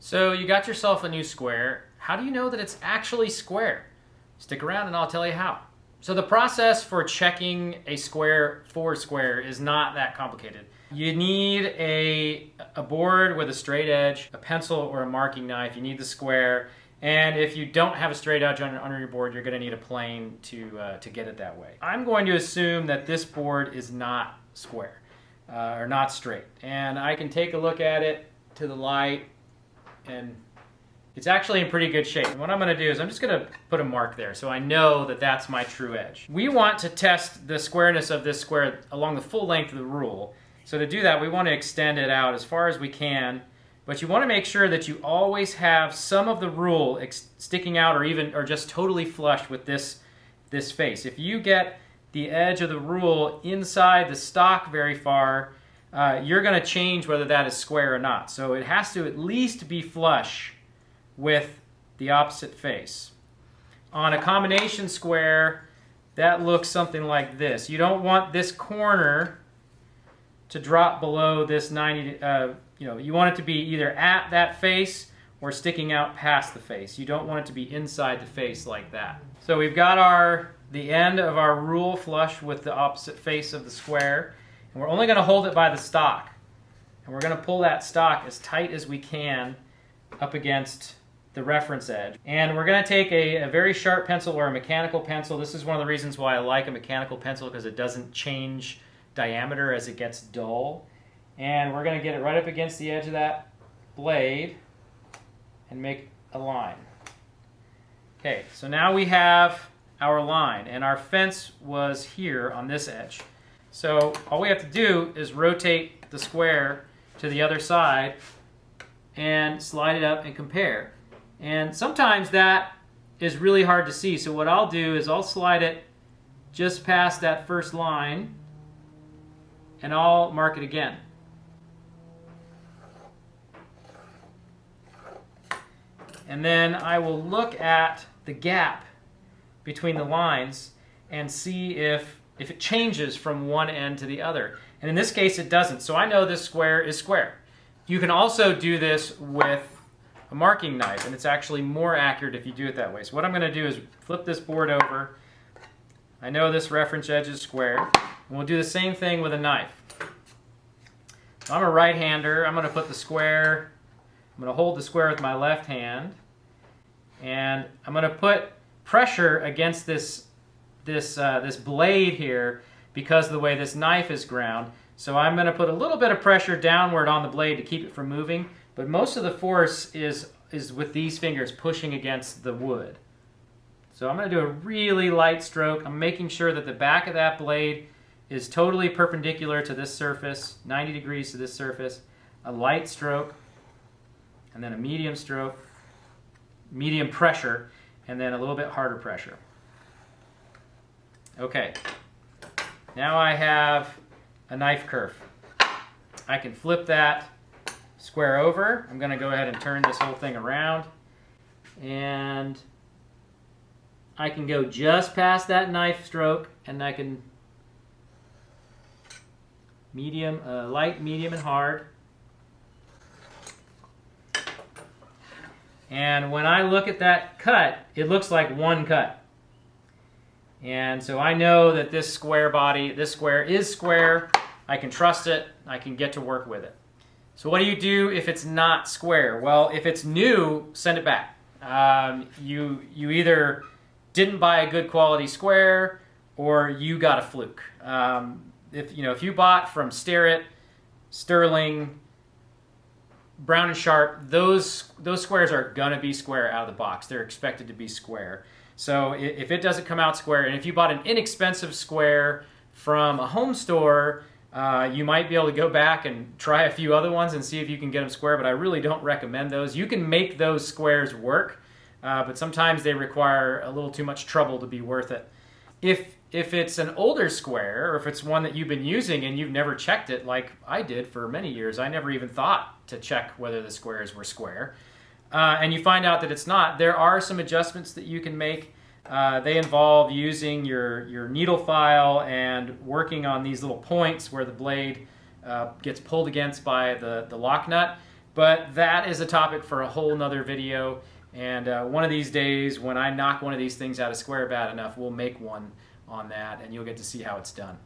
So you got yourself a new square. How do you know that it's actually square? Stick around and I'll tell you how. So the process for checking a square for square is not that complicated. You need a board with a straight edge, a pencil or a marking knife. You need the square. And if you don't have a straight edge on your board, you're going to need a plane to get it that way. I'm going to assume that this board is not square or not straight. And I can take a look at it to the light, and it's actually in pretty good shape. And what I'm going to do is I'm just going to put a mark there so I know that that's my true edge. We want to test the squareness of this square along the full length of the rule. So to do that, we want to extend it out as far as we can. But you want to make sure that you always have some of the rule sticking out or just totally flush with this face. If you get the edge of the rule inside the stock very far, you're going to change whether that is square or not. So it has to at least be flush with the opposite face. On a combination square, that looks something like this. You don't want this corner to drop below this 90. You want it to be either at that face or sticking out past the face. You don't want it to be inside the face like that. So we've got the end of our rule flush with the opposite face of the square, and we're only going to hold it by the stock. And we're going to pull that stock as tight as we can up against the reference edge. And we're going to take a very sharp pencil or a mechanical pencil. This is one of the reasons why I like a mechanical pencil, because it doesn't change diameter as it gets dull. And we're going to get it right up against the edge of that blade and make a line. Okay, so now we have our line, and our fence was here on this edge. So all we have to do is rotate the square to the other side and slide it up and compare. And sometimes that is really hard to see, so what I'll do is I'll slide it just past that first line and I'll mark it again. And then I will look at the gap between the lines and see if it changes from one end to the other. And in this case it doesn't, so I know this square is square. You can also do this with a marking knife, and it's actually more accurate if you do it that way. So what I'm going to do is flip this board over. I know this reference edge is square, and we'll do the same thing with a knife. So I'm a right-hander. I'm going to put the square, I'm going to hold the square with my left hand, and I'm going to put pressure against this blade here because of the way this knife is ground. So I'm going to put a little bit of pressure downward on the blade to keep it from moving, but most of the force is with these fingers pushing against the wood. So I'm going to do a really light stroke. I'm making sure that the back of that blade is totally perpendicular to this surface, 90 degrees to this surface. A light stroke, and then a medium stroke, medium pressure, and then a little bit harder pressure. Okay, now I have a knife curve. I can flip that square over. I'm going to go ahead and turn this whole thing around, and I can go just past that knife stroke, and I can light, medium, and hard. And when I look at that cut, it looks like one cut. And so I know that this square is square. I can trust it. I can get to work with it. So what do you do if it's not square? Well, if it's new, send it back. You either didn't buy a good quality square, or you got a fluke. If you bought from Starrett, Sterling, Brown and Sharp, those squares are going to be square out of the box. They're expected to be square. So if it doesn't come out square, and if you bought an inexpensive square from a home store, you might be able to go back and try a few other ones and see if you can get them square, but I really don't recommend those. You can make those squares work, but sometimes they require a little too much trouble to be worth it. If it's an older square, or if it's one that you've been using and you've never checked it, like I did for many years, I never even thought to check whether the squares were square, and you find out that it's not, there are some adjustments that you can make. They involve using your needle file and working on these little points where the blade gets pulled against by the lock nut. But that is a topic for a whole nother video. And one of these days, when I knock one of these things out of square bad enough, we'll make one on that, and you'll get to see how it's done.